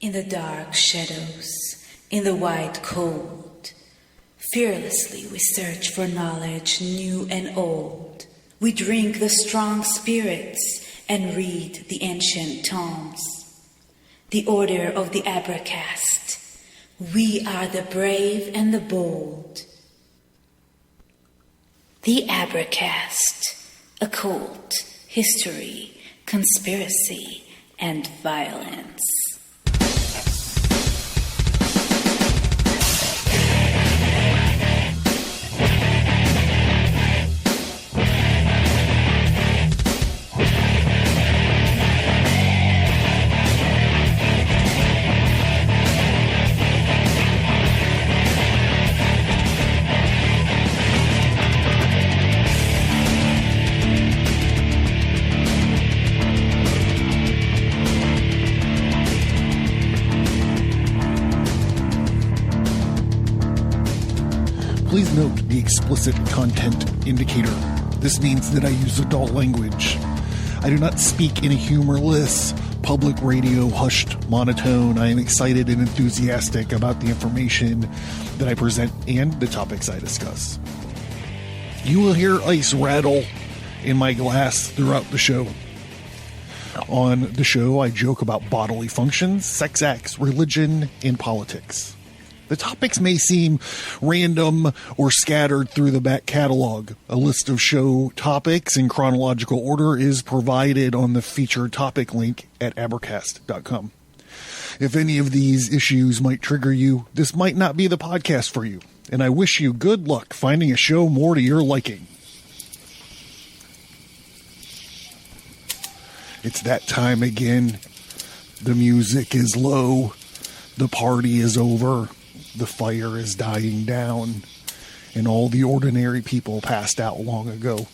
In the dark shadows, in the white cold, fearlessly we search for knowledge new and old. We drink the strong spirits and read the ancient tomes. The order of the Abracast. We are the brave and the bold. The Abracast. Occult, history, conspiracy, and violence. Please note the explicit content indicator. This means that I use adult language. I do not speak in a humorless, public radio hushed monotone. I am excited and enthusiastic about the information that I present and the topics I discuss. You will hear ice rattle in my glass throughout the show. On the show, I joke about bodily functions, sex acts, religion, and politics. The topics may seem random or scattered through the back catalog. A list of show topics in chronological order is provided on the featured topic link at Advertise.com. If any of these issues might trigger you, this might not be the podcast for you, and I wish you good luck finding a show more to your liking. It's that time again. The music is low. The party is over. The fire is dying down, and all the ordinary people passed out long ago.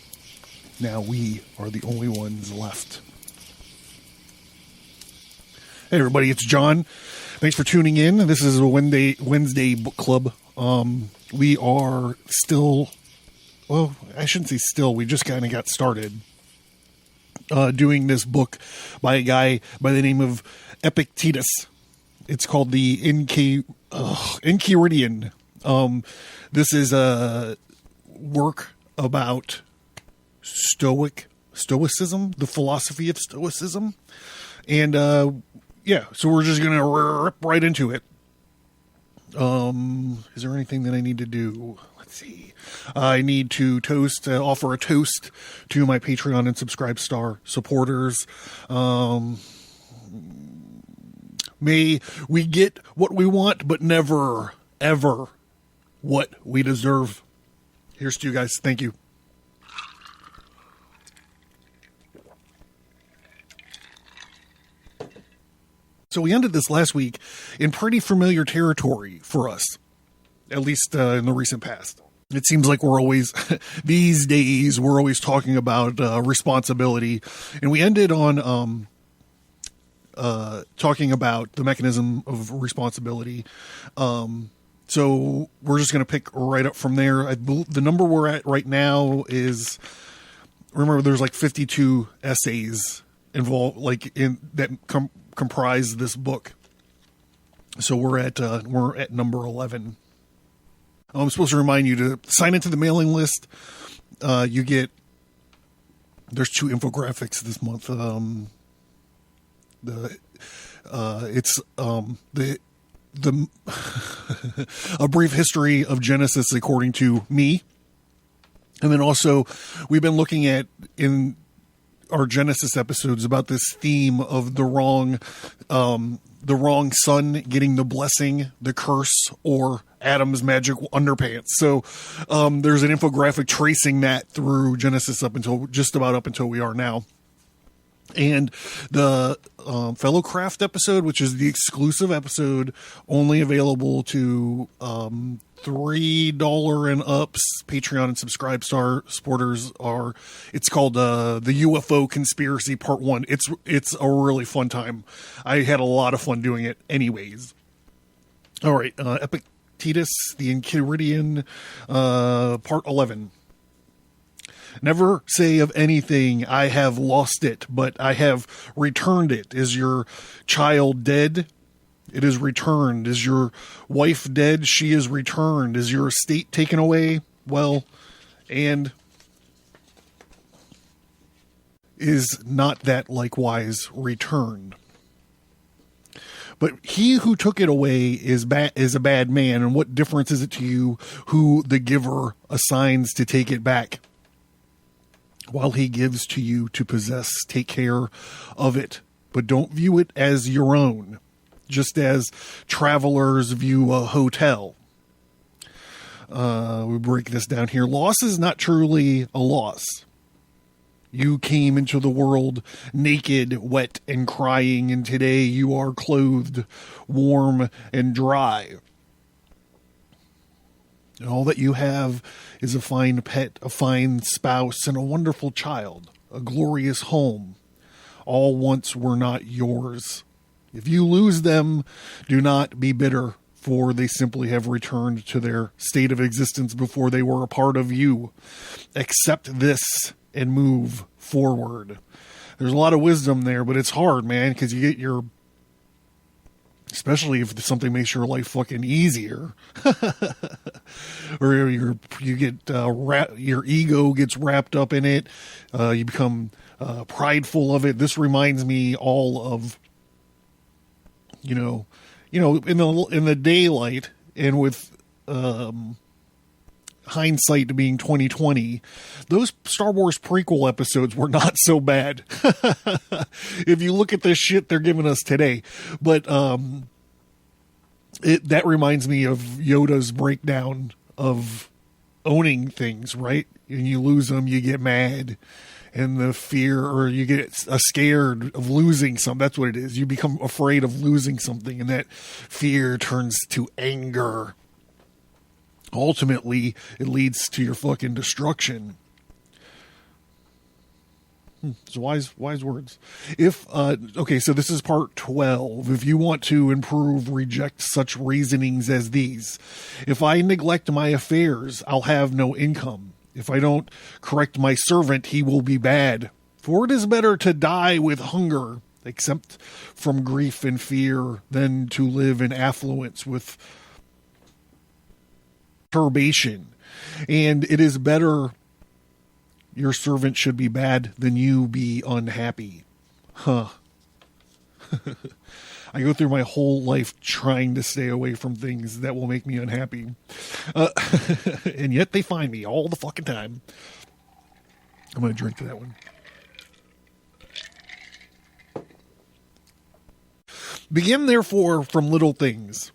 Now we are the only ones left. Hey everybody, it's John. Thanks for tuning in. This is a Wednesday book club. We are still, well, I shouldn't say still, we just kind of got started doing this book by a guy by the name of Epictetus. It's called the Enchiridion. This is a work about Stoicism, the philosophy of Stoicism. And, so we're just going to rip right into it. Is there anything that I need to do? Let's see. I need to offer a toast to my Patreon and Subscribe Star supporters. May we get what we want, but never, ever what we deserve. Here's to you guys. Thank you. So we ended this last week in pretty familiar territory for us, at least in the recent past. It seems like we're always, these days, we're always talking about responsibility. And we ended on talking about the mechanism of responsibility. So we're just going to pick right up from there. The number we're at right now is, remember, there's like 52 essays involved, like in that comprise this book. So we're at number 11. I'm supposed to remind you to sign into the mailing list. There's 2 infographics this month. It's a brief history of Genesis according to me. And then also we've been looking at in our Genesis episodes about this theme of the wrong son getting the blessing, the curse, or Adam's magic underpants. So there's an infographic tracing that through Genesis up until we are now. And the Fellow Craft episode, which is the exclusive episode, only available to $3 and ups Patreon and Subscribe Star supporters it's called the UFO Conspiracy Part 1. It's a really fun time. I had a lot of fun doing it anyways. All right, Epictetus, the Enchiridion, Part 11. Never say of anything, I have lost it, but I have returned it. Is your child dead? It is returned. Is your wife dead? She is returned. Is your estate taken away? Well, and is not that likewise returned? But he who took it away is a bad man. And what difference is it to you who the giver assigns to take it back? While he gives to you to possess, take care of it. But don't view it as your own, just as travelers view a hotel. We break this down here. Loss is not truly a loss. You came into the world naked, wet, and crying, and today you are clothed, warm, and dry. And all that you have is a fine pet, a fine spouse, and a wonderful child, a glorious home. All once were not yours. If you lose them, do not be bitter, for they simply have returned to their state of existence before they were a part of you. Accept this and move forward. There's a lot of wisdom there, but it's hard, man, because you get your, especially if something makes your life fucking easier, or you get your ego gets wrapped up in it. You become prideful of it. This reminds me all of, in the daylight, and with hindsight being 2020, those Star Wars prequel episodes were not so bad. If you look at the shit they're giving us today, but that reminds me of Yoda's breakdown of owning things, right? And you lose them, you get mad, and the fear, or you get scared of losing something. That's what it is. You become afraid of losing something, and that fear turns to anger. Ultimately, it leads to your fucking destruction. It's wise words. Okay, so this is part 12. If you want to improve, reject such reasonings as these. If I neglect my affairs, I'll have no income. If I don't correct my servant, he will be bad. For it is better to die with hunger, except from grief and fear, than to live in affluence with turbation. And it is better your servant should be bad than you be unhappy. I go through my whole life trying to stay away from things that will make me unhappy. And yet they find me all the fucking time. I'm going to drink to that one. Begin therefore from little things.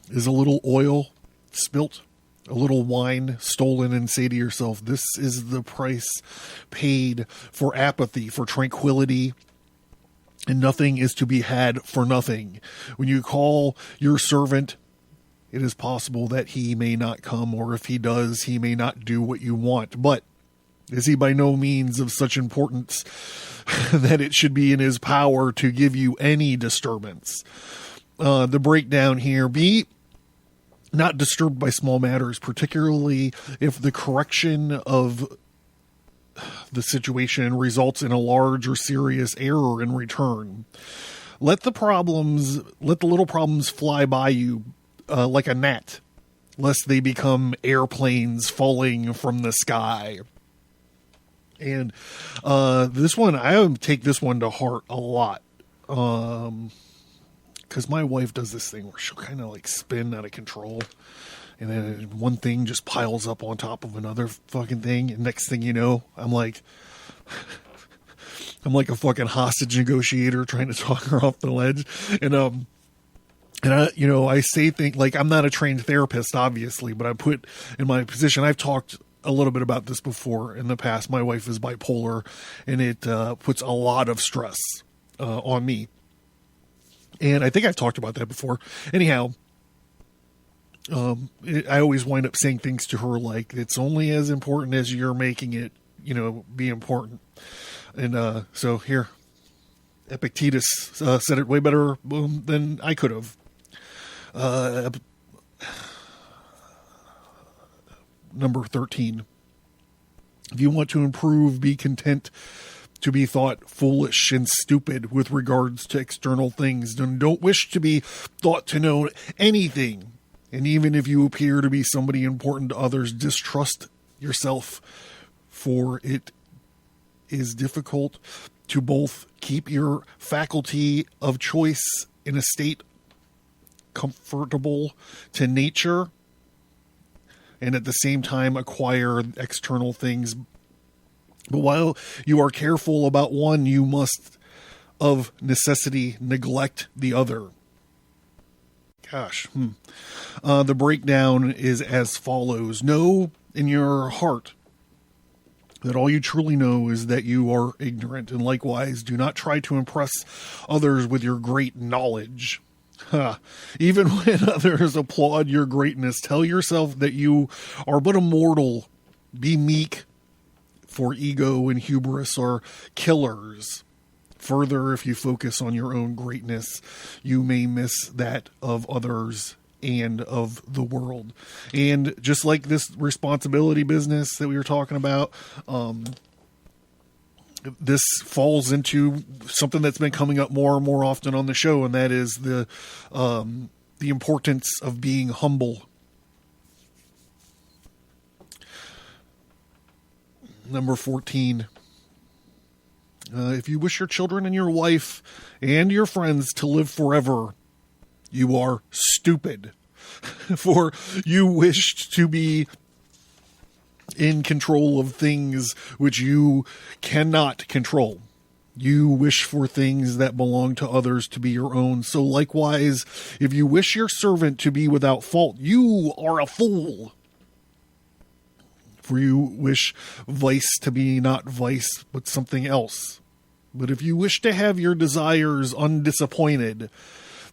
Is a little oil spilt, a little wine stolen, and say to yourself, this is the price paid for apathy, for tranquility, and nothing is to be had for nothing. When you call your servant, it is possible that he may not come, or if he does, he may not do what you want. But is he by no means of such importance that it should be in his power to give you any disturbance? The breakdown here: be not disturbed by small matters, particularly if the correction of the situation results in a large or serious error in return. Let the little problems fly by you like a gnat, lest they become airplanes falling from the sky. And this one, I take this one to heart a lot. Because my wife does this thing where she'll kind of like spin out of control, and then one thing just piles up on top of another fucking thing, and next thing you know, I'm like a fucking hostage negotiator trying to talk her off the ledge. And I say things like, I'm not a trained therapist, obviously, but I put in my position. I've talked a little bit about this before in the past. My wife is bipolar, and it puts a lot of stress on me. And I think I've talked about that before. Anyhow, I always wind up saying things to her like, it's only as important as you're making it, be important. And so here, Epictetus said it way better than I could have. Number 13. If you want to improve, be content to be thought foolish and stupid with regards to external things, and don't wish to be thought to know anything. And even if you appear to be somebody important to others, distrust yourself, for it is difficult to both keep your faculty of choice in a state comfortable to nature and at the same time acquire external things. But while you are careful about one, you must of necessity neglect the other. Gosh. The breakdown is as follows. Know in your heart that all you truly know is that you are ignorant, and likewise do not try to impress others with your great knowledge. Even when others applaud your greatness, tell yourself that you are but a mortal. Be meek, for ego and hubris are killers. Further, if you focus on your own greatness, you may miss that of others and of the world. And just like this responsibility business that we were talking about, this falls into something that's been coming up more and more often on the show, and that is the importance of being humble. Number 14. If you wish your children and your wife and your friends to live forever, you are stupid. For you wished to be in control of things which you cannot control. You wish for things that belong to others to be your own. So likewise, if you wish your servant to be without fault, you are a fool. For you wish vice to be not vice, but something else. But if you wish to have your desires undisappointed,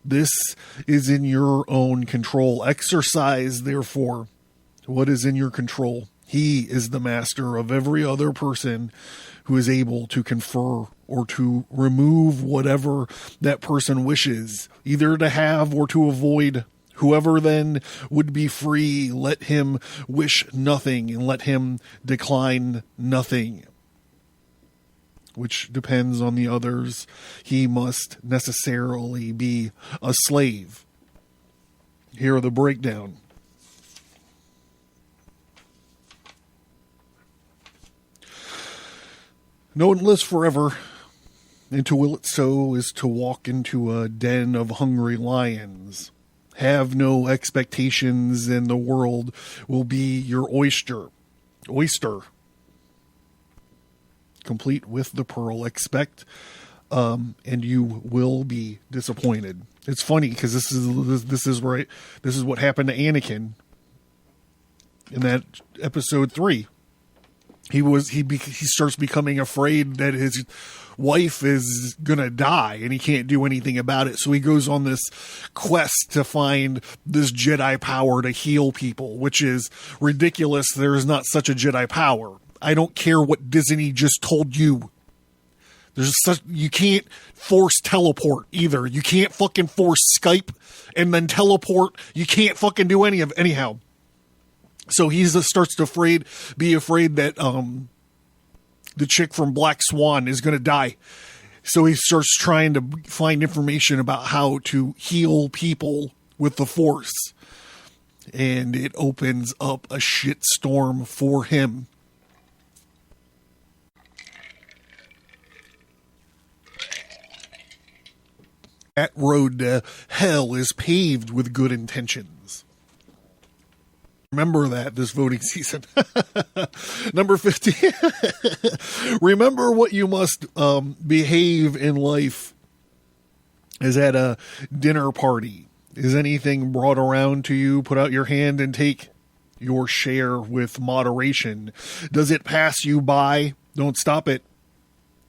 this is in your own control. Exercise, therefore, what is in your control. He is the master of every other person who is able to confer or to remove whatever that person wishes, either to have or to avoid. Whoever then would be free, let him wish nothing and let him decline nothing, which depends on the others. He must necessarily be a slave. Here are the breakdown. No one lives forever, and to will it so is to walk into a den of hungry lions. Have no expectations, and the world will be your oyster. Complete with the pearl. Expect, and you will be disappointed. It's funny because this is right. This is what happened to Anakin in that episode 3. He starts becoming afraid that his wife is gonna die and he can't do anything about it. So he goes on this quest to find this Jedi power to heal people, which is ridiculous. There is not such a Jedi power. I don't care what Disney just told you. You can't force teleport either. You can't fucking force Skype and then teleport. You can't fucking do anyhow. So he starts to be afraid that the chick from Black Swan is going to die. So he starts trying to find information about how to heal people with the Force. And it opens up a shitstorm for him. That road to hell is paved with good intentions. Remember that this voting season. Number 15. Remember what you must behave in life as at a dinner party. Is anything brought around to you? Put out your hand and take your share with moderation. Does it pass you by? Don't stop it.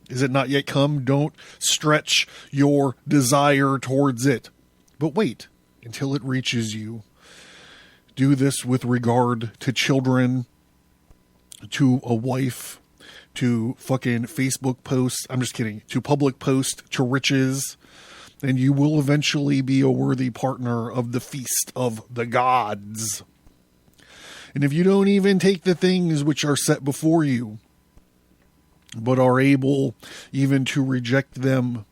Is it not yet come? Don't stretch your desire towards it. But wait until it reaches you. Do this with regard to children, to a wife, to fucking Facebook posts. I'm just kidding. To public post, to riches. And you will eventually be a worthy partner of the feast of the gods. And if you don't even take the things which are set before you, but are able even to reject them,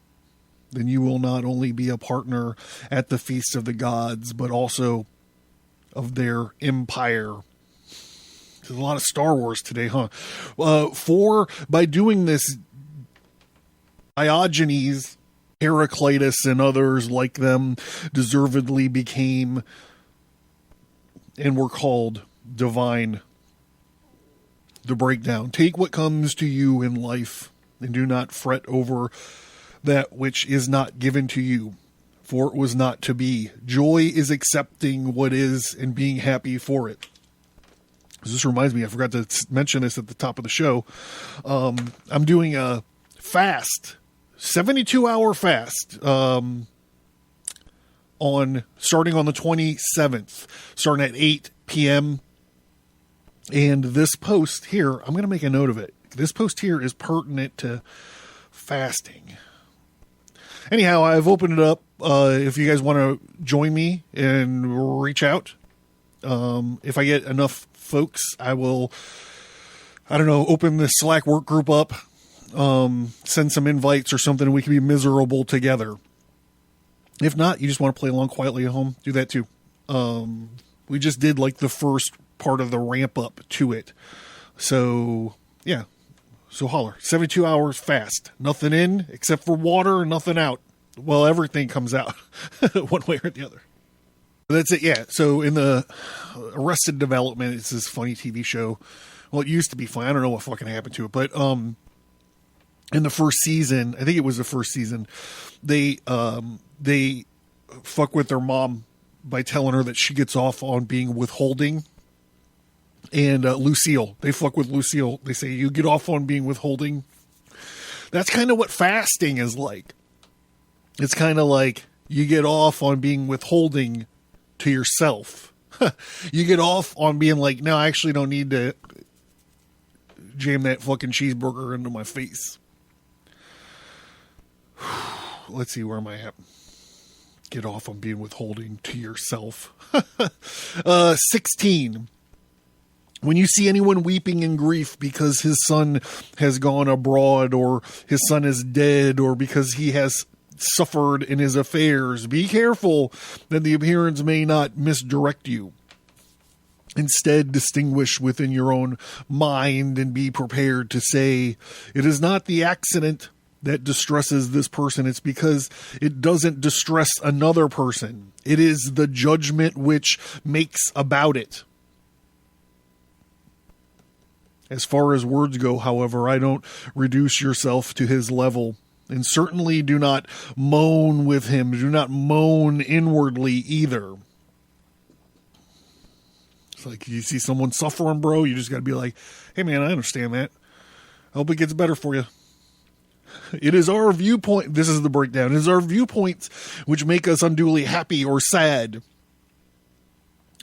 then you will not only be a partner at the feast of the gods, but also of their empire. There's a lot of Star Wars today, huh? By doing this, Diogenes, Heraclitus, and others like them deservedly became and were called divine. The breakdown. Take what comes to you in life and do not fret over that which is not given to you, for it was not to be. Joy is accepting what is and being happy for it. This reminds me, I forgot to mention this at the top of the show. I'm doing a fast, 72-hour fast, starting on the 27th, starting at 8 p.m. And this post here, I'm going to make a note of it. This post here is pertinent to fasting. Anyhow, I've opened it up. If you guys want to join me and reach out, if I get enough folks, I will, open this Slack work group up, send some invites or something, and we can be miserable together. If not, you just want to play along quietly at home, do that too. We just did like the first part of the ramp up to it. So, yeah. So holler. 72 hours fast. Nothing in except for water and nothing out. Well, everything comes out one way or the other. That's it, yeah. So in the Arrested Development, it's this funny TV show. Well, it used to be funny. I don't know what fucking happened to it. But in the first season, I think it was the first season, they fuck with their mom by telling her that she gets off on being withholding. And Lucille, they fuck with Lucille. They say, you get off on being withholding. That's kind of what fasting is like. It's kind of like you get off on being withholding to yourself. You get off on being like, no, I actually don't need to jam that fucking cheeseburger into my face. Let's see, where am I at? Get off on being withholding to yourself. 16. When you see anyone weeping in grief because his son has gone abroad, or his son is dead, or because he has suffered in his affairs, be careful that the appearance may not misdirect you. Instead, distinguish within your own mind and be prepared to say, it is not the accident that distresses this person. It's because it doesn't distress another person. It is the judgment which makes about it. As far as words go, however, I don't reduce yourself to his level, and certainly do not moan with him. Do not moan inwardly either. It's like you see someone suffering, bro, you just got to be like, hey man, I understand that. I hope it gets better for you. It is our viewpoint. This is the breakdown. It is our viewpoints which make us unduly happy or sad.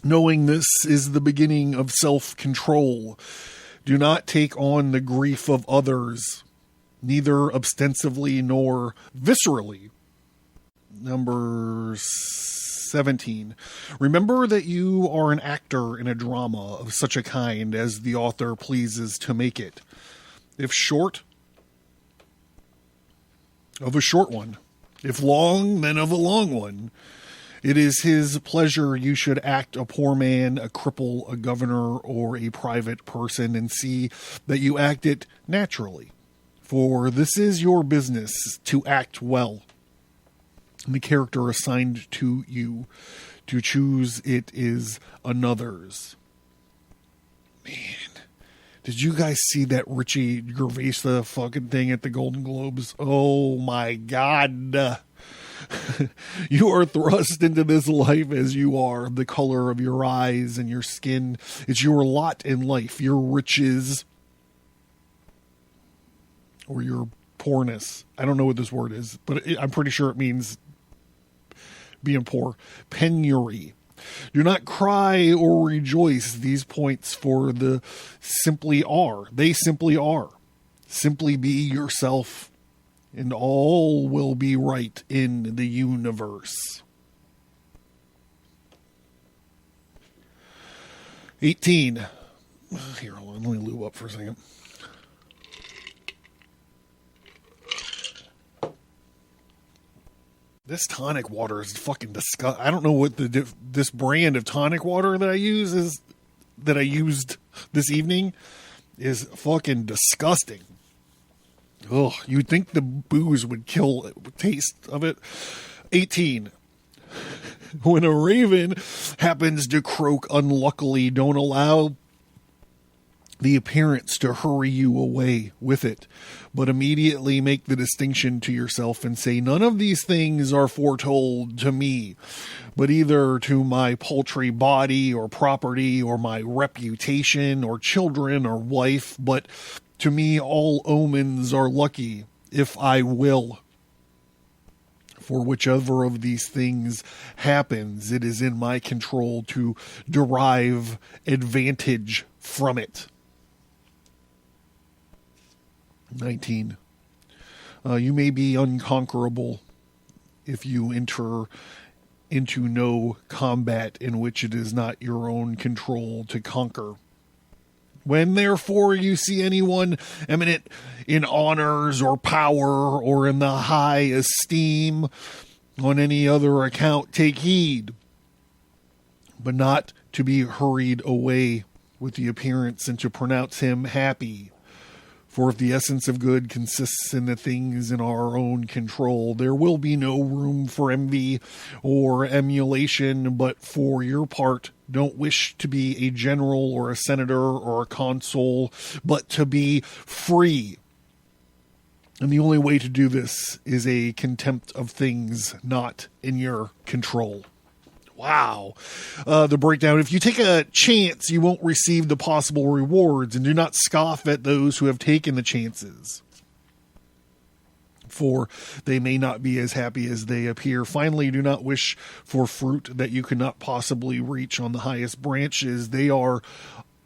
Knowing this is the beginning of self-control. Do not take on the grief of others, neither ostensively nor viscerally. Number 17. Remember that you are an actor in a drama of such a kind as the author pleases to make it. If short, of a short one. If long, then of a long one. It is his pleasure you should act a poor man, a cripple, a governor, or a private person, and see that you act it naturally. For this is your business, to act well. And the character assigned to you, to choose it is another's. Man, did you guys see that Richie Gervais fucking thing at the Golden Globes? Oh my God. You are thrust into this life as you are, the color of your eyes and your skin. It's your lot in life, your riches or your poorness. I don't know what this word is, but I'm pretty sure it means being poor. Penury. Do not cry or rejoice these points, for the simply are. They simply are. Simply be yourself, and all will be right in the universe. 18. Here, hold on. Let me lube up for a second. This tonic water is fucking disgusting. I don't know what this brand of tonic water that I used this evening is fucking disgusting. Ugh, you'd think the booze would kill the taste of it. 18. When a raven happens to croak unluckily, don't allow the appearance to hurry you away with it, but immediately make the distinction to yourself and say, none of these things are foretold to me, but either to my paltry body or property or my reputation or children or wife, but to me all omens are lucky if I will. For whichever of these things happens, it is in my control to derive advantage from it. 19. You may be unconquerable if you enter into no combat in which it is not your own control to conquer. When, therefore, you see anyone eminent in honors or power or in the high esteem on any other account, take heed, but not to be hurried away with the appearance and to pronounce him happy. For if the essence of good consists in the things in our own control, there will be no room for envy or emulation, but for your part, don't wish to be a general or a senator or a consul, but to be free. And the only way to do this is a contempt of things not in your control. Wow. The breakdown. If you take a chance, you won't receive the possible rewards, and do not scoff at those who have taken the chances, for they may not be as happy as they appear. Finally, do not wish for fruit that you cannot possibly reach on the highest branches. They are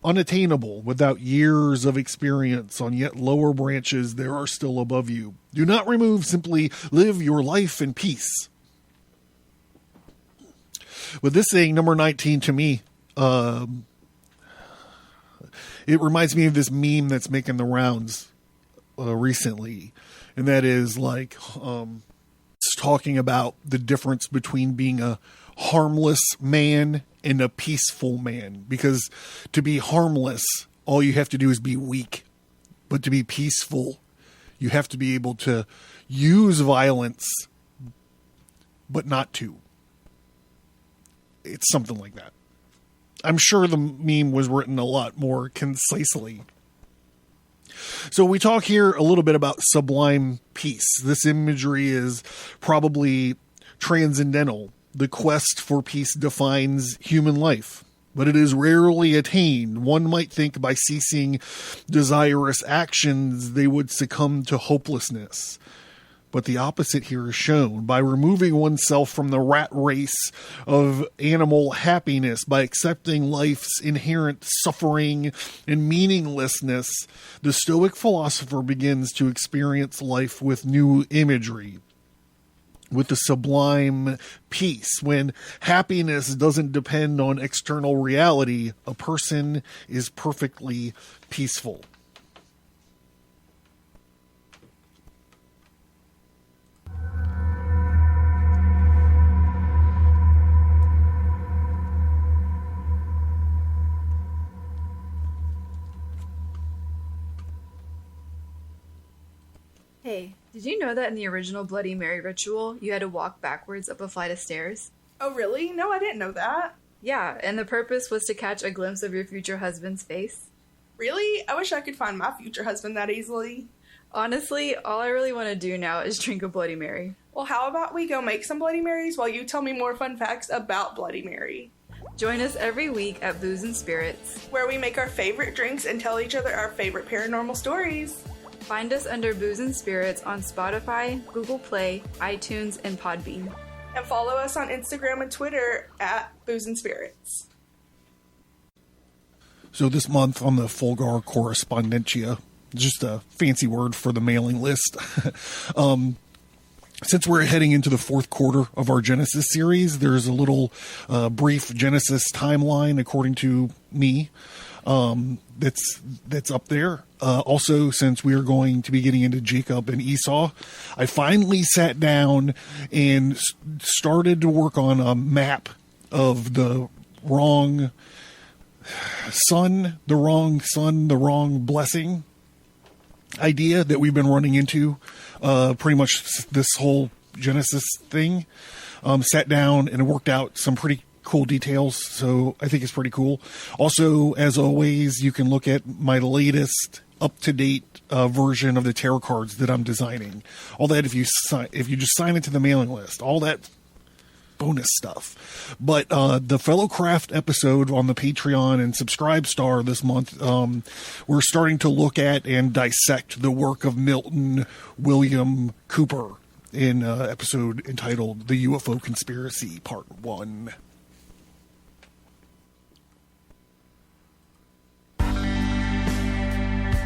unattainable without years of experience. On yet lower branches, there are still above you. Do not remove, simply live your life in peace. With this saying, number 19, to me, it reminds me of this meme that's making the rounds recently. And that is like, it's talking about the difference between being a harmless man and a peaceful man. Because to be harmless, all you have to do is be weak. But to be peaceful, you have to be able to use violence, but not to. It's something like that. I'm sure the meme was written a lot more concisely. So we talk here a little bit about sublime peace. This imagery is probably transcendental. The quest for peace defines human life, but it is rarely attained. One might think by ceasing desirous actions, they would succumb to hopelessness. But the opposite here is shown. By removing oneself from the rat race of animal happiness, by accepting life's inherent suffering and meaninglessness, the Stoic philosopher begins to experience life with new imagery, with the sublime peace. When happiness doesn't depend on external reality, a person is perfectly peaceful. Hey, did you know that in the original Bloody Mary ritual, you had to walk backwards up a flight of stairs? Oh, really? No, I didn't know that. Yeah, and the purpose was to catch a glimpse of your future husband's face. Really? I wish I could find my future husband that easily. Honestly, all I really want to do now is drink a Bloody Mary. Well, how about we go make some Bloody Marys while you tell me more fun facts about Bloody Mary? Join us every week at Booze and Spirits, where we make our favorite drinks and tell each other our favorite paranormal stories. Find us under Booze and Spirits on Spotify, Google Play, iTunes, and Podbean. And follow us on Instagram and Twitter at Booze and Spirits. So this month on the Fulgar Correspondentia, just a fancy word for the mailing list. Since we're heading into the fourth quarter of our Genesis series, there's a little brief Genesis timeline according to me. that's up there. Also, since we are going to be getting into Jacob and Esau, I finally sat down and started to work on a map of the wrong son, the wrong blessing idea that we've been running into pretty much this whole Genesis thing. Sat down and worked out some pretty cool details, so I think it's pretty cool. Also, as always, you can look at my latest up-to-date version of the tarot cards that I'm designing. All that if you just sign into the mailing list, all that bonus stuff. But the Fellow Craft episode on the Patreon and Subscribe Star this month, we're starting to look at and dissect the work of Milton William Cooper in an episode entitled The UFO Conspiracy, Part 1.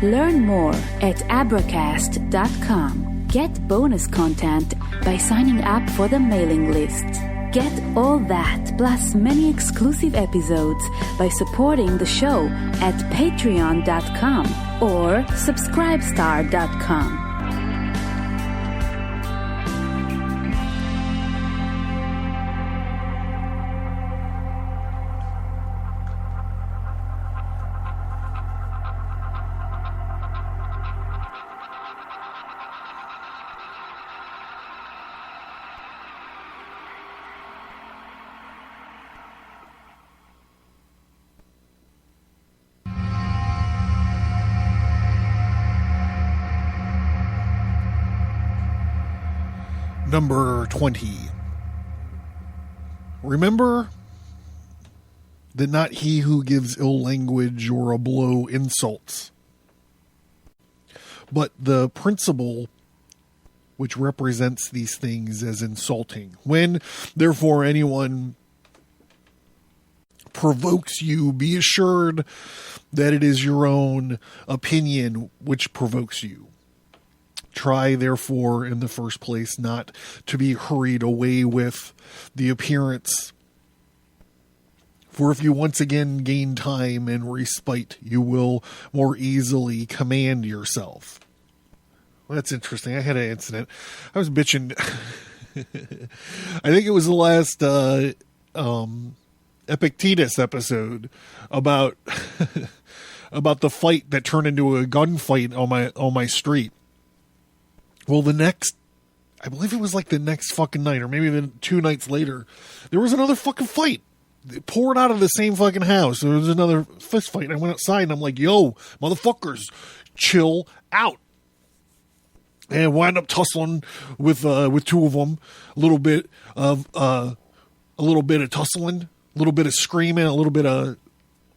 Learn more at abracast.com. Get bonus content by signing up for the mailing list. Get all that plus many exclusive episodes by supporting the show at patreon.com or subscribestar.com. Number 20. Remember that not he who gives ill language or a blow insults, but the principle which represents these things as insulting. When, therefore, anyone provokes you, be assured that it is your own opinion which provokes you. Try, therefore, in the first place, not to be hurried away with the appearance. For if you once again gain time and respite, you will more easily command yourself. Well, that's interesting. I had an incident. I was bitching. I think it was the last Epictetus episode about about the fight that turned into a gunfight on my street. Well, I believe it was like the next fucking night, or maybe even 2 nights later, there was another fucking fight. It poured out of the same fucking house. There was another fist fight. And I went outside and I'm like, yo, motherfuckers, chill out. And I wound up tussling with 2 of them. A little bit of tussling, a little bit of screaming, a little bit of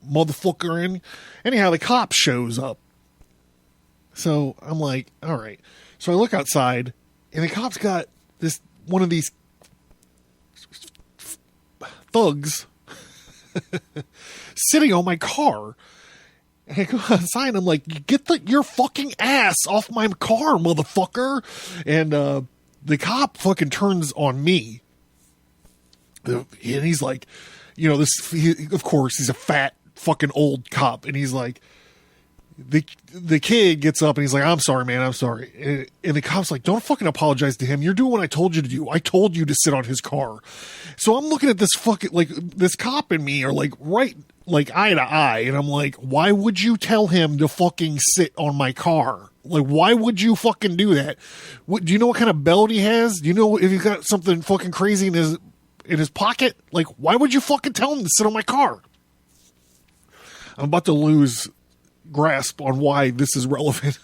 motherfuckering. Anyhow, the cop shows up. So I'm like, all right. So I look outside, and the cop's got one of these thugs sitting on my car. And I go outside, and I'm like, get your fucking ass off my car, motherfucker. And the cop fucking turns on me. And he's like, of course, he's a fat fucking old cop. And he's like, the kid gets up and he's like, I'm sorry, man, I'm sorry. And the cop's like, don't fucking apologize to him. You're doing what I told you to do. I told you to sit on his car. So I'm looking at this fucking, like, this cop and me are like right, like eye to eye. And I'm like, why would you tell him to fucking sit on my car? Like, why would you fucking do that? Do you know what kind of belt he has? Do you know if he's got something fucking crazy in his pocket? Like, why would you fucking tell him to sit on my car? I'm about to lose grasp on why this is relevant.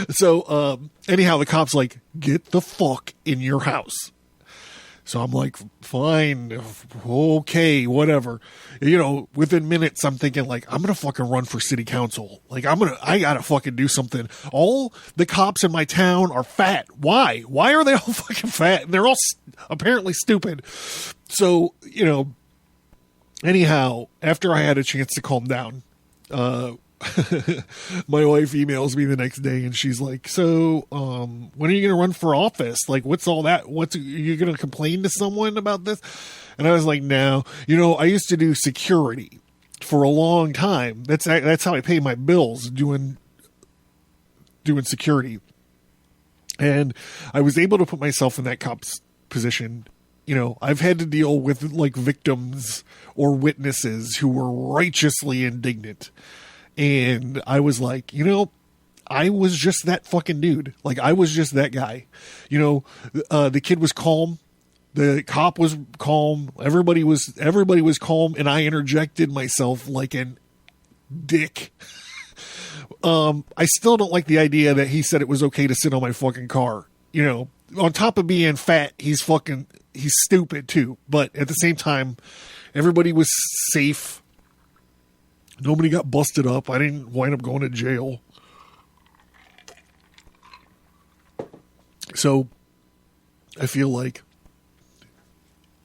So anyhow, the cop's like, get the fuck in your house. So I'm like, fine, okay, whatever. Within minutes I'm thinking like, I'm gonna fucking run for city council. Like, I gotta fucking do something. All the cops in my town are fat. Why are they all fucking fat? They're all apparently stupid. So anyhow, after I had a chance to calm down, my wife emails me the next day and she's like, so when are you gonna run for office? Like, what's all that? Are you gonna complain to someone about this? And I was like, no. I used to do security, for a long time. That's how I pay my bills, doing security. And I was able to put myself in that cop's position. You know, I've had to deal with like victims or witnesses who were righteously indignant. And I was like, you know, I was just that fucking dude. Like, I was just that guy. You know, the kid was calm. The cop was calm. Everybody was calm. And I interjected myself like an dick. I still don't like the idea that he said it was okay to sit on my fucking car. You know, on top of being fat, he's stupid too. But at the same time, everybody was safe. Nobody got busted up. I didn't wind up going to jail. So I feel like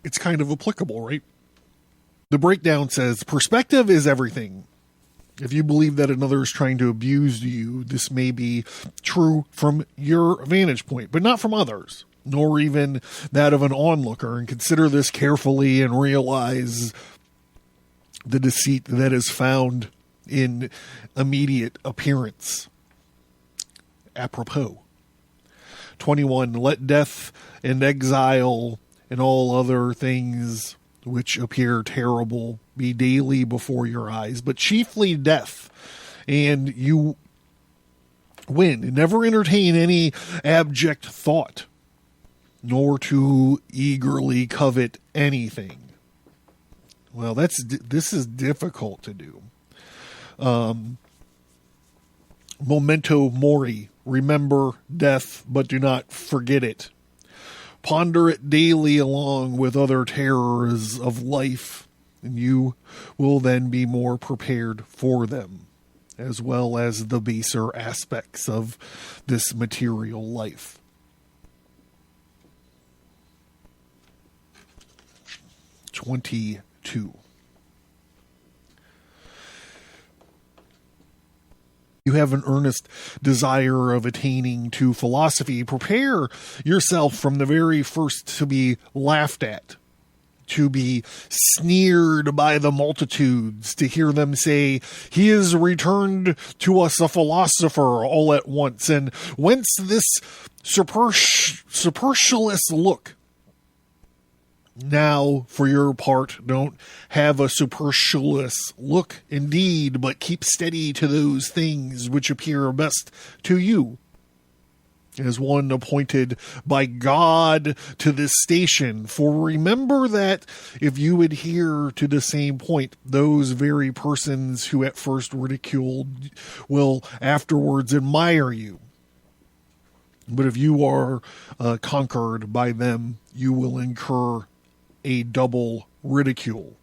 it's kind of applicable, right? The breakdown says, perspective is everything. If you believe that another is trying to abuse you, this may be true from your vantage point, but not from others, nor even that of an onlooker. And consider this carefully and realize the deceit that is found in immediate appearance. Apropos. 21. Let death and exile and all other things which appear terrible be daily before your eyes, but chiefly death, and you win. Never entertain any abject thought, nor to eagerly covet anything. Well, this is difficult to do. Memento mori. Remember death, but do not forget it. Ponder it daily along with other terrors of life, and you will then be more prepared for them, as well as the baser aspects of this material life. (22) You have an earnest desire of attaining to philosophy. Prepare yourself from the very first to be laughed at, to be sneered by the multitudes, to hear them say, "He is returned to us a philosopher," all at once. And whence this supercilious look? Now, for your part, don't have a supercilious look indeed, but keep steady to those things which appear best to you, as one appointed by God to this station. For remember that if you adhere to the same point, those very persons who at first ridiculed will afterwards admire you. But if you are conquered by them, you will incur a double ridicule.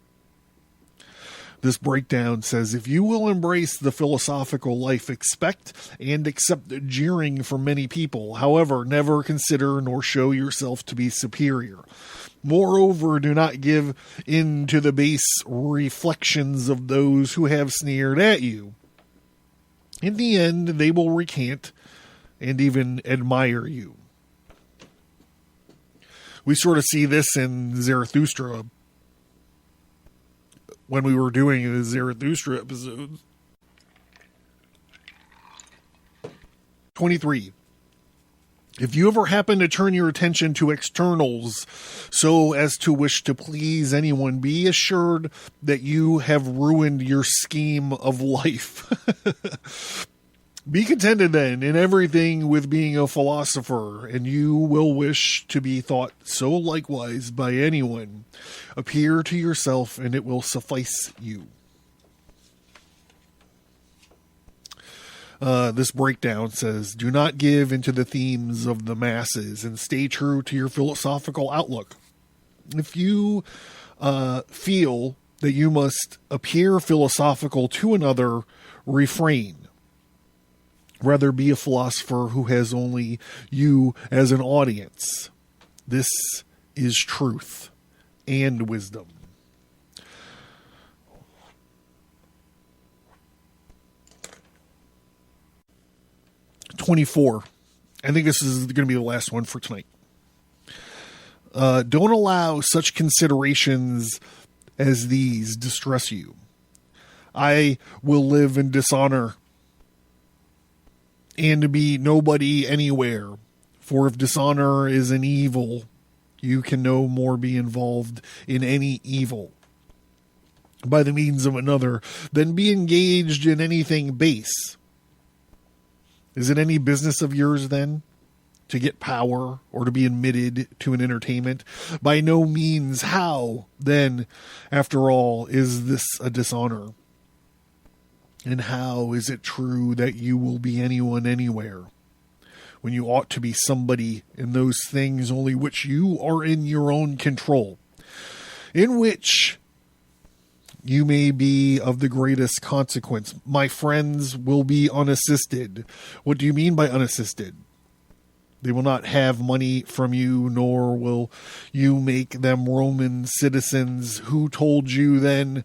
This breakdown says, if you will embrace the philosophical life, expect and accept jeering from many people. However, never consider nor show yourself to be superior. Moreover, do not give in to the base reflections of those who have sneered at you. In the end, they will recant and even admire you. We sort of see this in Zarathustra when we were doing the Zarathustra episodes. 23. If you ever happen to turn your attention to externals so as to wish to please anyone, be assured that you have ruined your scheme of life. Be contented then in everything with being a philosopher, and you will wish to be thought so likewise by anyone. Appear to yourself, and it will suffice you. This breakdown says, do not give into the themes of the masses, and stay true to your philosophical outlook. If you feel that you must appear philosophical to another, refrain. Rather be a philosopher who has only you as an audience. This is truth and wisdom. (24) I think this is going to be the last one for tonight. Don't allow such considerations as these distress you. I will live in dishonor and be nobody anywhere. For if dishonor is an evil, you can no more be involved in any evil by the means of another than be engaged in anything base. Is it any business of yours then to get power or to be admitted to an entertainment? By no means. How then, after all, is this a dishonor? And how is it true that you will be anyone anywhere, when you ought to be somebody in those things only which you are in your own control, in which you may be of the greatest consequence? My friends will be unassisted. What do you mean by unassisted? They will not have money from you, nor will you make them Roman citizens. Who told you then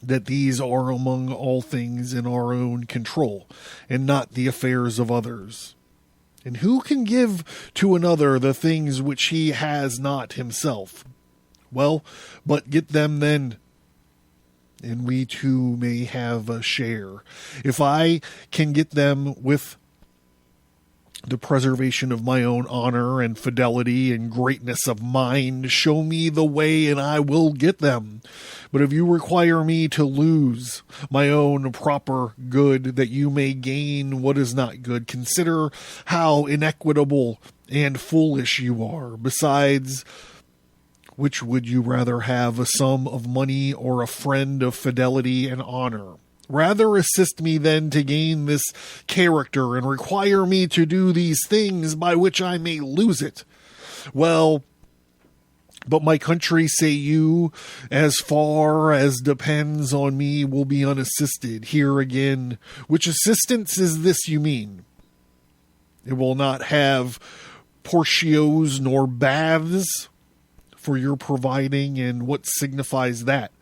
that these are among all things in our own control, and not the affairs of others? And who can give to another the things which he has not himself? Well, but get them then, and we too may have a share. If I can get them with the preservation of my own honor and fidelity and greatness of mind, show me the way and I will get them. But if you require me to lose my own proper good that you may gain what is not good, consider how inequitable and foolish you are. Besides, which would you rather have, a sum of money or a friend of fidelity and honor? Rather assist me then to gain this character, and require me to do these things by which I may lose it. Well, but my country, say you, as far as depends on me, will be unassisted. Here again, which assistance is this you mean? It will not have portios nor baths for your providing, and what signifies that?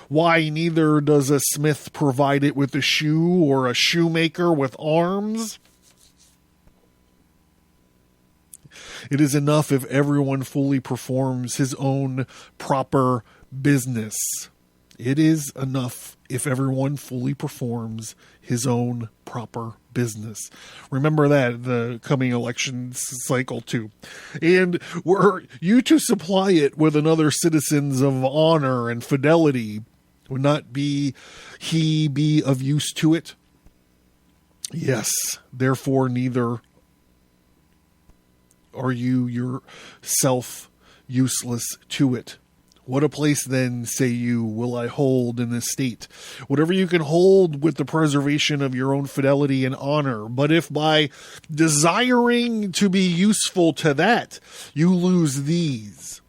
Why, neither does a smith provide it with a shoe, or a shoemaker with arms. It is enough if everyone fully performs his own proper business. It is enough if everyone fully performs his own proper business. Remember that, the coming election cycle too. And were you to supply it with another citizens of honor and fidelity, would not be he be of use to it? Yes, therefore neither are you yourself useless to it. What a place then, say you, will I hold in this state? Whatever you can hold with the preservation of your own fidelity and honor. But if by desiring to be useful to that, you lose these,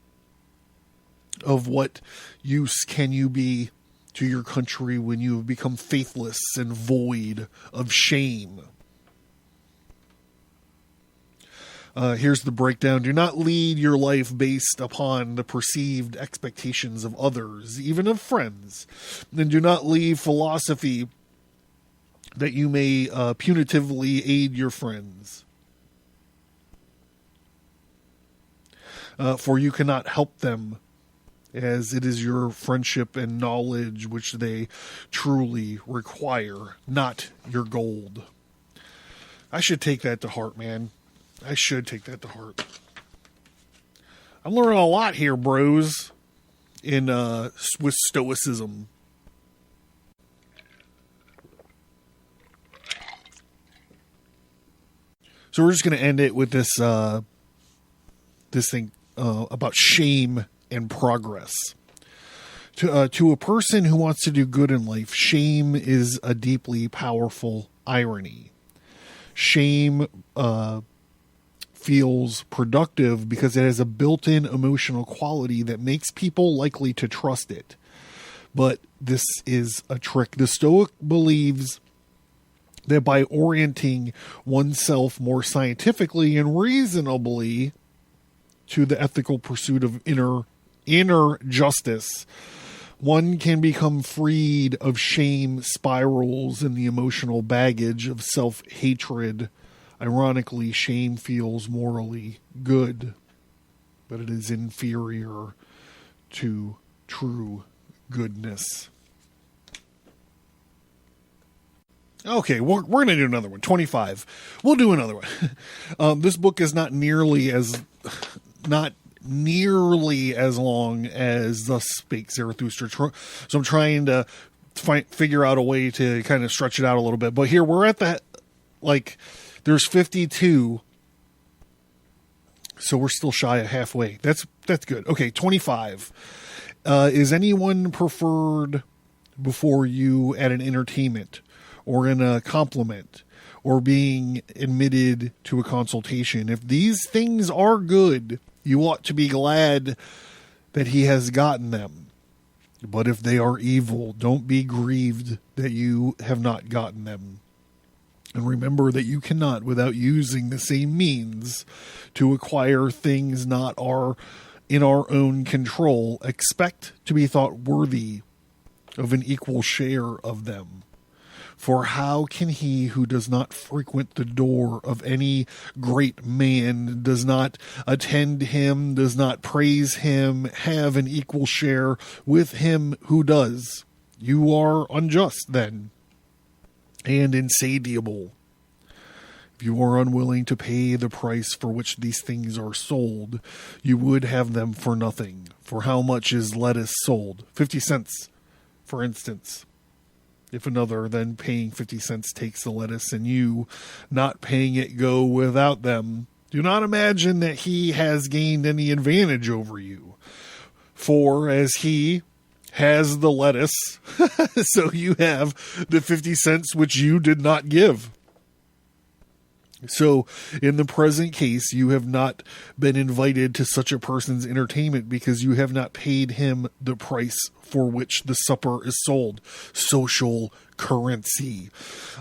of what use can you be to your country when you have become faithless and void of shame? Here's the breakdown. Do not lead your life based upon the perceived expectations of others, even of friends. And do not leave philosophy that you may punitively aid your friends. For you cannot help them, as it is your friendship and knowledge which they truly require, not your gold. I should take that to heart, man. I should take that to heart. I'm learning a lot here, bros, with stoicism. So we're just going to end it with this thing about shame and progress. To a person who wants to do good in life, shame is a deeply powerful irony. Shame feels productive because it has a built-in emotional quality that makes people likely to trust it. But this is a trick. The Stoic believes that by orienting oneself more scientifically and reasonably to the ethical pursuit of inner justice, one can become freed of shame spirals and the emotional baggage of self-hatred. Ironically, shame feels morally good, but it is inferior to true goodness. Okay, we're going to do another one. 25. We'll do another one. This book is not nearly as long as Thus Spake Zarathustra. So I'm trying to figure out a way to kind of stretch it out a little bit. But here we're at that, like, there's 52. So we're still shy of halfway. That's good. Okay, 25. Is anyone preferred before you at an entertainment or in a compliment or being admitted to a consultation? If these things are good, you ought to be glad that he has gotten them. But if they are evil, don't be grieved that you have not gotten them. And remember that you cannot, without using the same means to acquire things not in our own control, expect to be thought worthy of an equal share of them. For how can he who does not frequent the door of any great man, does not attend him, does not praise him, have an equal share with him who does? You are unjust then, and insatiable. If you are unwilling to pay the price for which these things are sold, you would have them for nothing. For how much is lettuce sold? 50 cents, for instance. If another then paying 50 cents takes the lettuce, and you, not paying it, go without them, do not imagine that he has gained any advantage over you. For as he has the lettuce, so you have the 50 cents which you did not give. So, in the present case, you have not been invited to such a person's entertainment because you have not paid him the price for which the supper is sold. Social currency.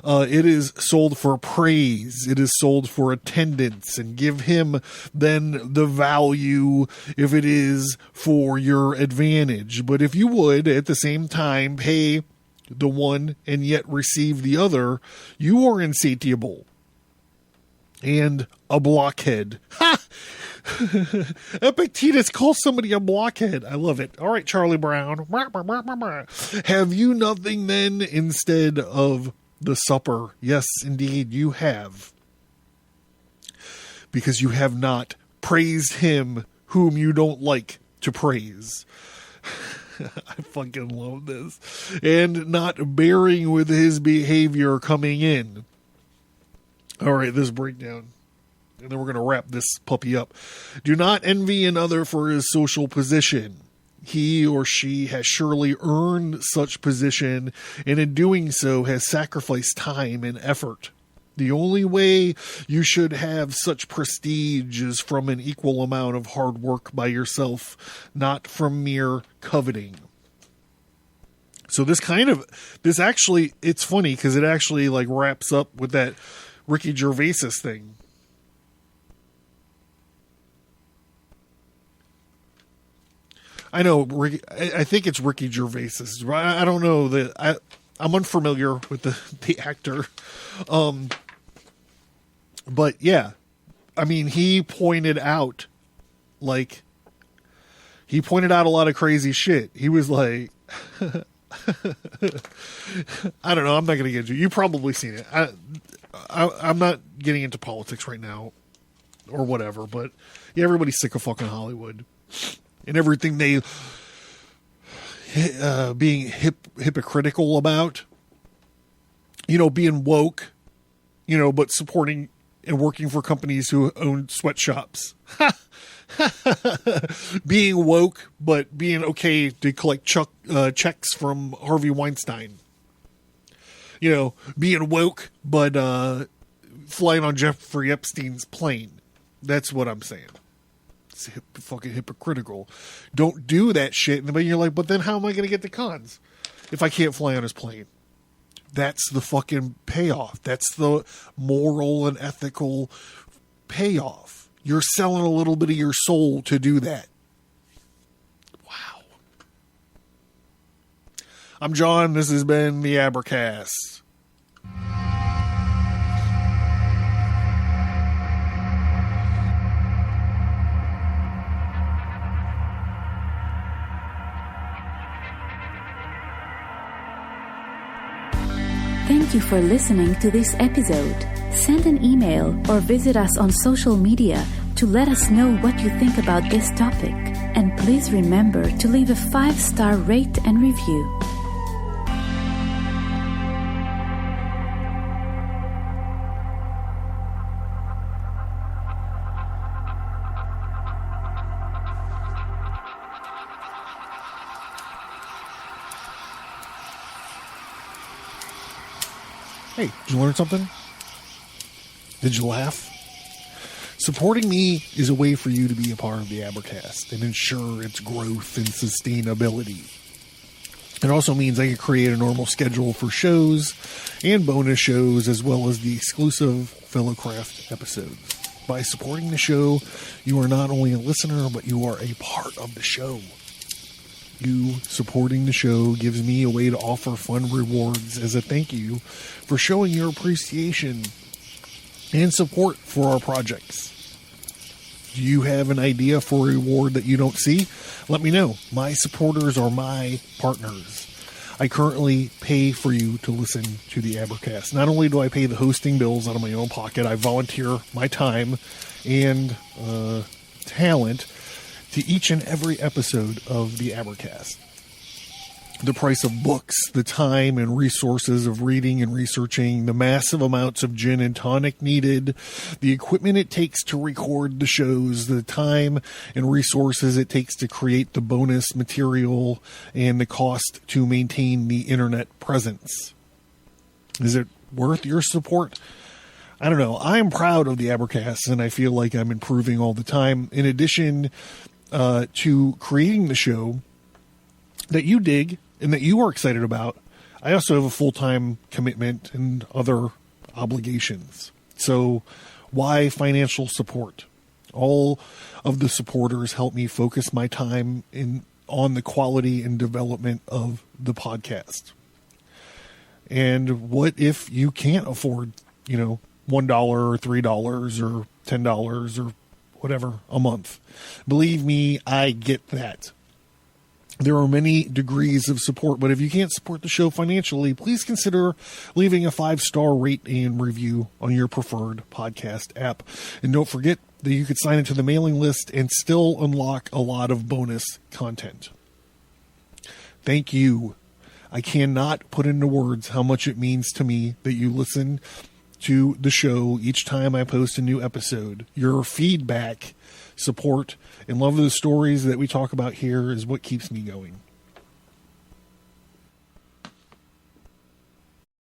It is sold for praise. It is sold for attendance, and give him then the value if it is for your advantage. But if you would, at the same time, pay the one and yet receive the other, you are insatiable and a blockhead. Ha! Epictetus calls somebody a blockhead. I love it. All right, Charlie Brown. Have you nothing then instead of the supper? Yes, indeed, you have. Because you have not praised him whom you don't like to praise. I fucking love this. And not bearing with his behavior coming in. All right, this breakdown. And then we're going to wrap this puppy up. Do not envy another for his social position. He or she has surely earned such position, and in doing so has sacrificed time and effort. The only way you should have such prestige is from an equal amount of hard work by yourself, not from mere coveting. So this actually, it's funny because it actually like wraps up with that Ricky Gervais thing. I know, I think it's Ricky Gervais. I don't know I'm unfamiliar with the actor. But yeah, I mean, he pointed out a lot of crazy shit. He was like, I don't know. I'm not going to get into it. You've probably seen it. I'm not getting into politics right now or whatever, but yeah, everybody's sick of fucking Hollywood and everything they being hypocritical about, being woke, but supporting and working for companies who own sweatshops. Being woke, but being okay to collect checks from Harvey Weinstein. Being woke, but flying on Jeffrey Epstein's plane. That's what I'm saying. It's fucking hypocritical. Don't do that shit. And then you're like, but then how am I going to get the cons if I can't fly on his plane? That's the fucking payoff. That's the moral and ethical payoff. You're selling a little bit of your soul to do that. Wow. I'm John. This has been the Abercast. Thank you for listening to this episode. Send an email or visit us on social media to let us know what you think about this topic. And please remember to leave a 5-star rate and review. Hey, did you learn something? Did you laugh? Supporting me is a way for you to be a part of the Advertise and ensure its growth and sustainability. It also means I can create a normal schedule for shows and bonus shows, as well as the exclusive Fellowcraft episodes. By supporting the show, you are not only a listener, but you are a part of the show. You supporting the show gives me a way to offer fun rewards as a thank you for showing your appreciation and support for our projects. Do you have an idea for a reward that you don't see? Let me know. My supporters are my partners. I currently pay for you to listen to the Advertise. Not only do I pay the hosting bills out of my own pocket, I volunteer my time and talent to each and every episode of the Advertise. The price of books, the time and resources of reading and researching, the massive amounts of gin and tonic needed, the equipment it takes to record the shows, the time and resources it takes to create the bonus material, and the cost to maintain the internet presence. Is it worth your support? I don't know. I'm proud of the Advertise, and I feel like I'm improving all the time. In addition to creating the show that you dig and that you are excited about, I also have a full-time commitment and other obligations. So why financial support? All of the supporters help me focus my time on the quality and development of the podcast. And what if you can't afford, $1 or $3 or $10 or whatever a month? Believe me, I get that. There are many degrees of support, but if you can't support the show financially, please consider leaving a 5-star rate and review on your preferred podcast app. And don't forget that you could sign into the mailing list and still unlock a lot of bonus content. Thank you. I cannot put into words how much it means to me that you listen to the show each time I post a new episode. Your feedback, support, and love of the stories that we talk about here is what keeps me going.